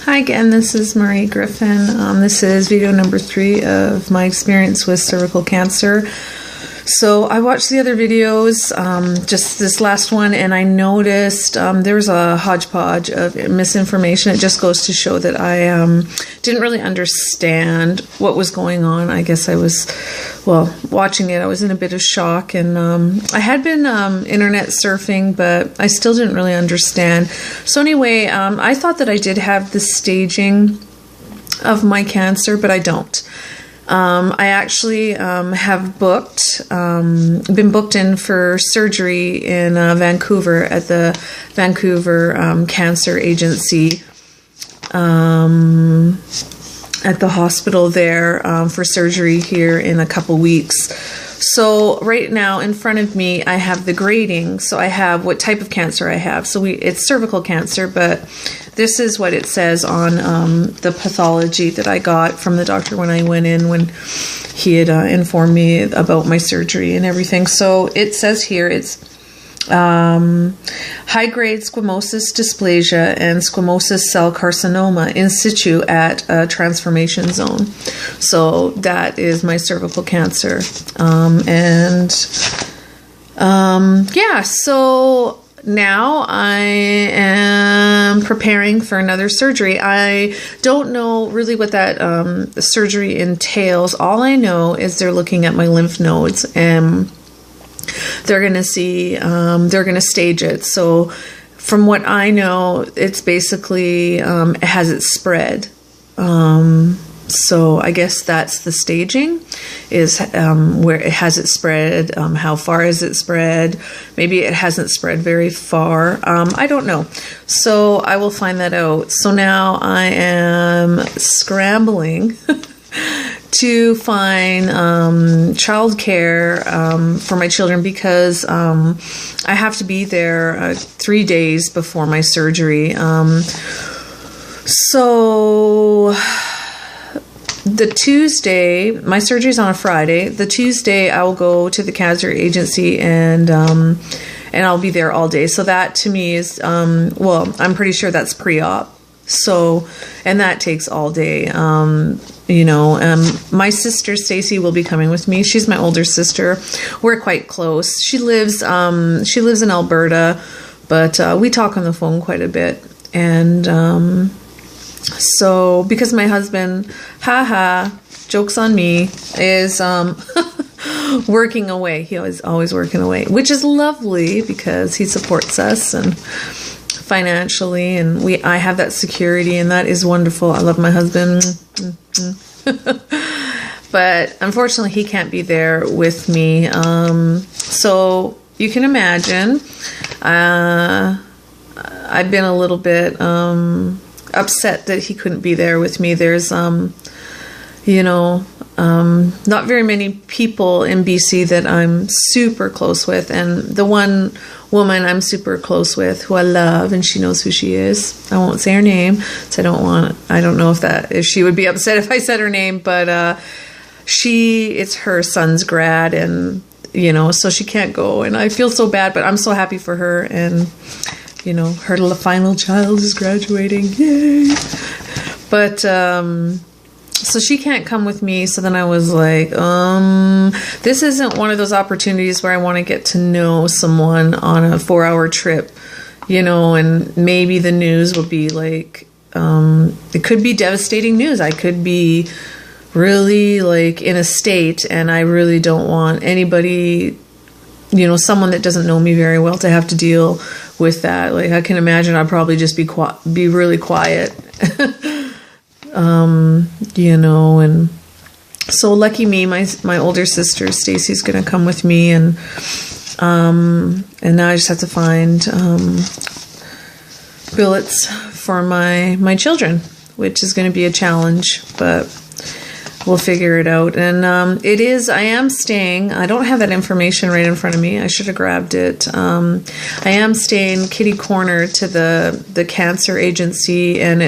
Hi again, this is Marie Griffin. This is video number 3 of my experience with cervical cancer. So I watched the other videos, just this last one, and I noticed there's a hodgepodge of misinformation. It just goes to show that I didn't really understand what was going on. I guess I was, well, watching it, I was in a bit of shock, and I had been internet surfing, but I still didn't really understand. So anyway, I thought that I did have the staging of my cancer, but I don't. I actually have been booked in for surgery in Vancouver at the Vancouver Cancer Agency at the hospital there for surgery here in a couple weeks. So right now in front of me I have the grading. So I have what type of cancer I have. So it's cervical cancer, but this is what it says on the pathology that I got from the doctor when I went in, when he had informed me about my surgery and everything. So it says here it's high-grade squamous dysplasia and squamous cell carcinoma in situ at a transformation zone. So that is my cervical cancer. Yeah, so now I am preparing for another surgery. I don't know really what that surgery entails. All I know is they're looking at my lymph nodes, and they're going to see, they're going to stage it. So from what I know, it's basically, has it spread. So I guess that's the staging, is where it has it spread, how far has it spread, maybe it hasn't spread very far, I don't know. So I will find that out. So now I am scrambling to find childcare for my children, because I have to be there 3 days before my surgery. So the Tuesday, my surgery is on a Friday. The Tuesday, I will go to the cancer agency, and I'll be there all day. So that to me is, well, I'm pretty sure that's pre-op. So, and that takes all day. You know, my sister Stacy will be coming with me. She's my older sister. We're quite close. She lives in Alberta, but we talk on the phone quite a bit. And so because my husband, jokes on me, is working away. He is always working away, which is lovely because he supports us and financially, and I have that security, and that is wonderful. I love my husband. But unfortunately he can't be there with me. So you can imagine, I've been a little bit upset that he couldn't be there with me. There's you know, not very many people in BC that I'm super close with, and the one woman I'm super close with, who I love, and she knows who she is. I won't say her name, so I don't know if she would be upset if I said her name, but it's her son's grad, and you know, so she can't go, and I feel so bad, but I'm so happy for her, and you know, her final child is graduating, yay! But so she can't come with me. So then I was like, this isn't one of those opportunities where I want to get to know someone on a 4-hour trip, you know, and maybe the news will be like, it could be devastating news. I could be really like in a state, and I really don't want anybody, you know, someone that doesn't know me very well to have to deal with that. Like, I can imagine I'd probably just be really quiet. You know, and so lucky me, my older sister Stacy's gonna come with me, and now I just have to find billets for my children, which is going to be a challenge, but we'll figure it out. And I am staying, I don't have that information right in front of me, I should have grabbed it. I am staying kitty corner to the cancer agency, and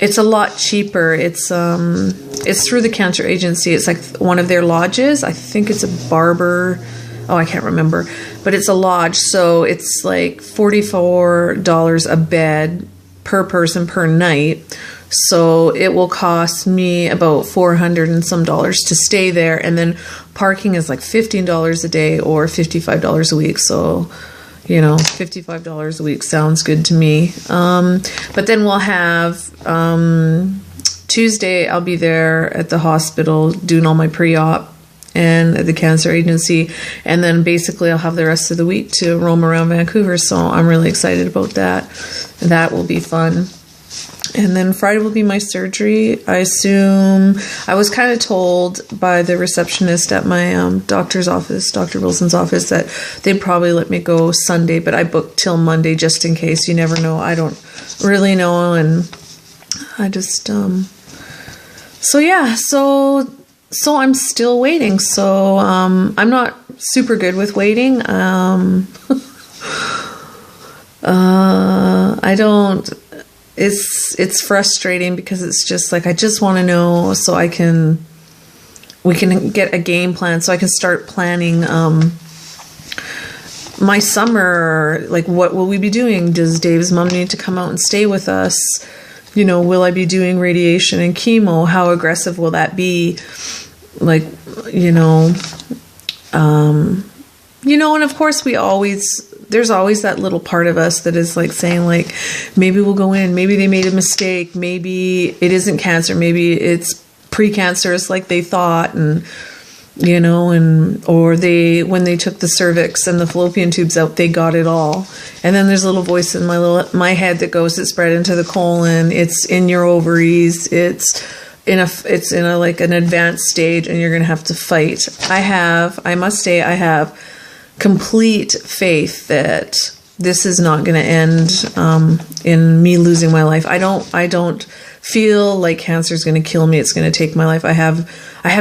it's a lot cheaper. It's through the cancer agency. It's like one of their lodges. I think it's a barber. Oh, I can't remember. but it's a lodge, so it's like $44 a bed per person per night. So it will cost me about $400 and some dollars to stay there, and then parking is like $15 a day or $55 a week. So, you know, $55 a week sounds good to me. But then we'll have Tuesday, I'll be there at the hospital doing all my pre-op and at the cancer agency, and then basically I'll have the rest of the week to roam around Vancouver. So I'm really excited about that. That will be fun. And then Friday will be my surgery. I assume, I was kind of told by the receptionist at my doctor's office, Dr. Wilson's office, that they'd probably let me go Sunday, but I booked till Monday just in case. You never know. I don't really know. And I just, so yeah, so I'm still waiting. So I'm not super good with waiting. I don't... It's frustrating because it's just like, I just want to know so we can get a game plan, so I can start planning my summer. Like, what will we be doing? Does Dave's mom need to come out and stay with us? You know, will I be doing radiation and chemo? How aggressive will that be? Like, and of course there's always that little part of us that is like saying, like, maybe we'll go in, maybe they made a mistake, maybe it isn't cancer, maybe it's precancerous like they thought, and or when they took the cervix and the fallopian tubes out, they got it all. And then there's a little voice in my head that goes, it's spread into the colon, it's in your ovaries, it's in a like an advanced stage, and you're going to have to fight. I must say I have complete faith that this is not going to end in me losing my life. I don't feel like cancer is going to kill me. It's going to take my life. I have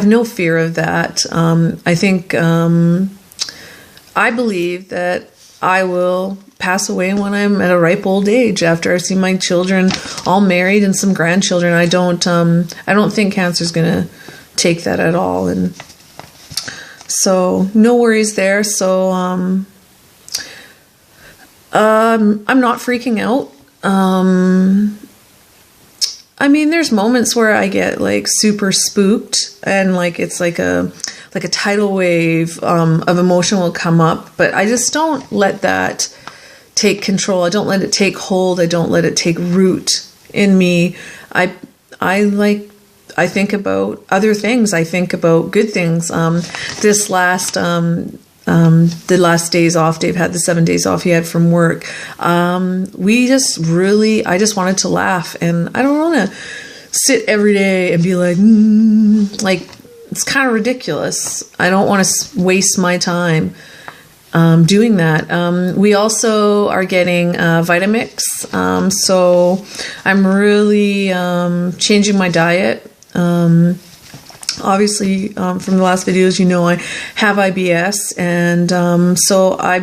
no fear of that. I think I believe that I will pass away when I'm at a ripe old age, after I see my children all married and some grandchildren. I don't think cancer is going to take that at all. And so no worries there. So I'm not freaking out. I mean, there's moments where I get like super spooked, and like it's like a tidal wave of emotion will come up, but I just don't let that take control. I don't let it take hold. I don't let it take root in me. I think about other things. I think about good things. The last days off, Dave had the 7 days off he had from work. I just wanted to laugh, and I don't want to sit every day and be like, it's kind of ridiculous. I don't want to waste my time doing that. We also are getting Vitamix. So I'm really changing my diet. Obviously, from the last videos, I have IBS, and so I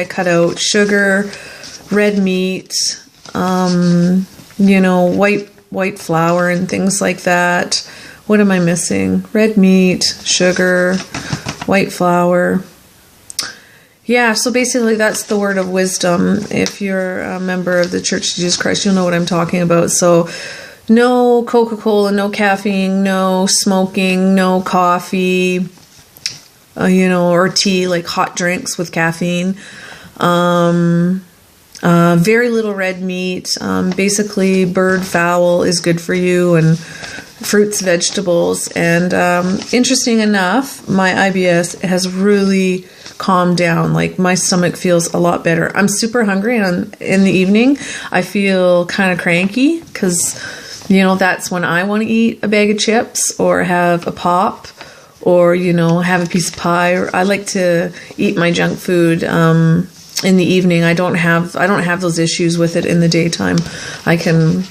cut out sugar, red meat, white flour and things like that. What am I missing? Red meat, sugar, white flour. Yeah, so basically that's the word of wisdom. If you're a member of the Church of Jesus Christ, you'll know what I'm talking about. So no Coca-Cola, no caffeine, no smoking, no coffee, or tea, like hot drinks with caffeine. Very little red meat. Basically, bird, fowl is good for you, and fruits, vegetables. And interesting enough, my IBS has really calmed down. Like, my stomach feels a lot better. I'm super hungry, and in the evening, I feel kind of cranky because that's when I want to eat a bag of chips or have a pop or, have a piece of pie. Or I like to eat my junk food in the evening. I don't have those issues with it in the daytime. I can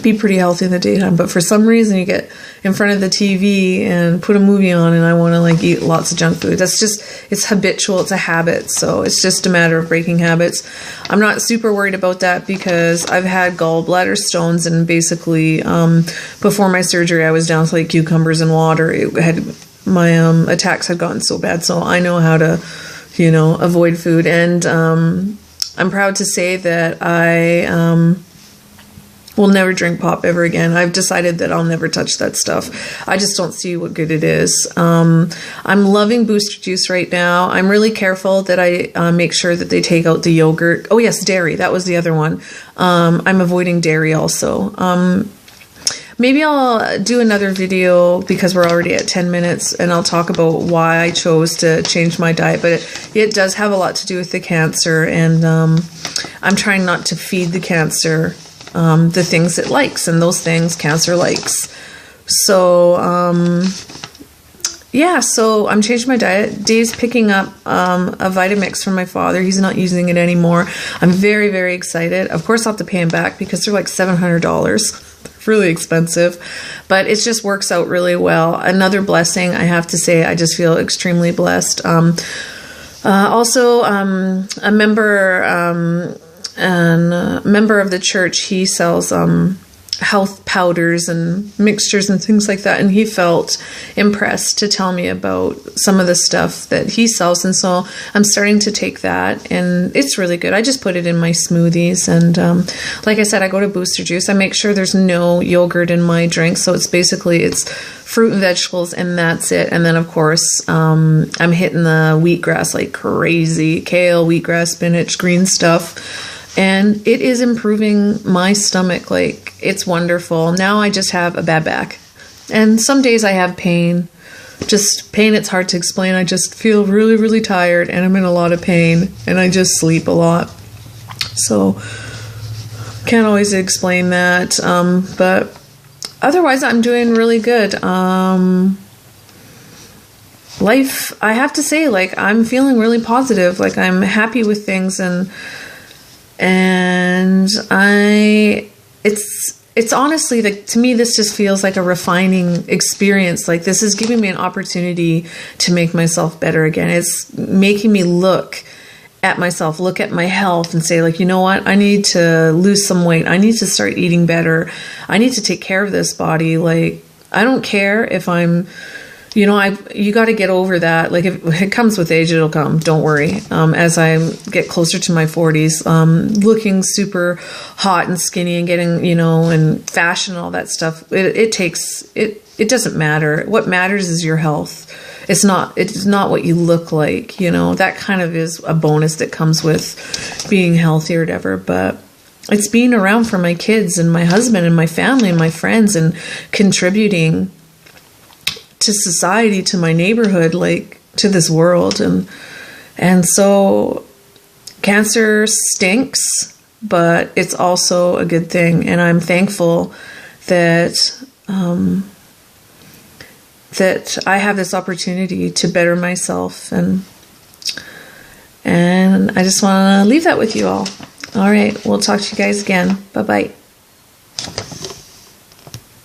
be pretty healthy in the daytime, but for some reason you get in front of the TV and put a movie on and I want to eat lots of junk food. It's habitual. It's a habit. So it's just a matter of breaking habits. I'm not super worried about that because I've had gallbladder stones, and basically before my surgery I was down to cucumbers and water. My attacks had gotten so bad, so I know how to avoid food. And I'm proud to say that I will never drink pop ever again. I've decided that I'll never touch that stuff. I just don't see what good it is. I'm loving Booster Juice right now. I'm really careful that I make sure that they take out the yogurt. Oh yes, dairy. That was the other one. I'm avoiding dairy also. Maybe I'll do another video because we're already at 10 minutes, and I'll talk about why I chose to change my diet. But it does have a lot to do with the cancer, and I'm trying not to feed the cancer the things it likes, and those things cancer likes. So yeah, so I'm changing my diet. Dave's picking up a Vitamix from my father. He's not using it anymore. I'm very, very excited. Of course, I'll have to pay him back because they're like $700. Really expensive, but it just works out really well. Another blessing, I have to say. I just feel extremely blessed. Also, a member of the church, he sells health powders and mixtures and things like that, and he felt impressed to tell me about some of the stuff that he sells, and so I'm starting to take that, and it's really good. I just put it in my smoothies, and like I said, I go to Booster Juice. I make sure there's no yogurt in my drink, so it's fruit and vegetables, and that's it. And then of course I'm hitting the wheatgrass like crazy. Kale, wheatgrass, spinach, green stuff. And it is improving my stomach. Like, it's wonderful. Now I just have a bad back. And some days I have pain. Just pain, it's hard to explain. I just feel really, really tired, and I'm in a lot of pain, and I just sleep a lot. So, can't always explain that. But otherwise, I'm doing really good. Life, I have to say, like, I'm feeling really positive. Like, I'm happy with things, and it's honestly, like, to me, this just feels like a refining experience. Like, this is giving me an opportunity to make myself better again. It's making me look at myself, look at my health, and say, like, you know what? I need to lose some weight. I need to start eating better. I need to take care of this body. Like, I don't care if I'm, you got to get over that. Like, if it comes with age, it'll come. Don't worry. As I get closer to my 40s, looking super hot and skinny and getting, and fashion and all that stuff, it doesn't matter. What matters is your health. It's not what you look like, that kind of is a bonus that comes with being healthy or whatever. But it's being around for my kids and my husband and my family and my friends, and contributing to society, to my neighborhood, like, to this world. And so cancer stinks, but it's also a good thing. And I'm thankful that that I have this opportunity to better myself, and I just want to leave that with you all. All right, we'll talk to you guys again. Bye-bye.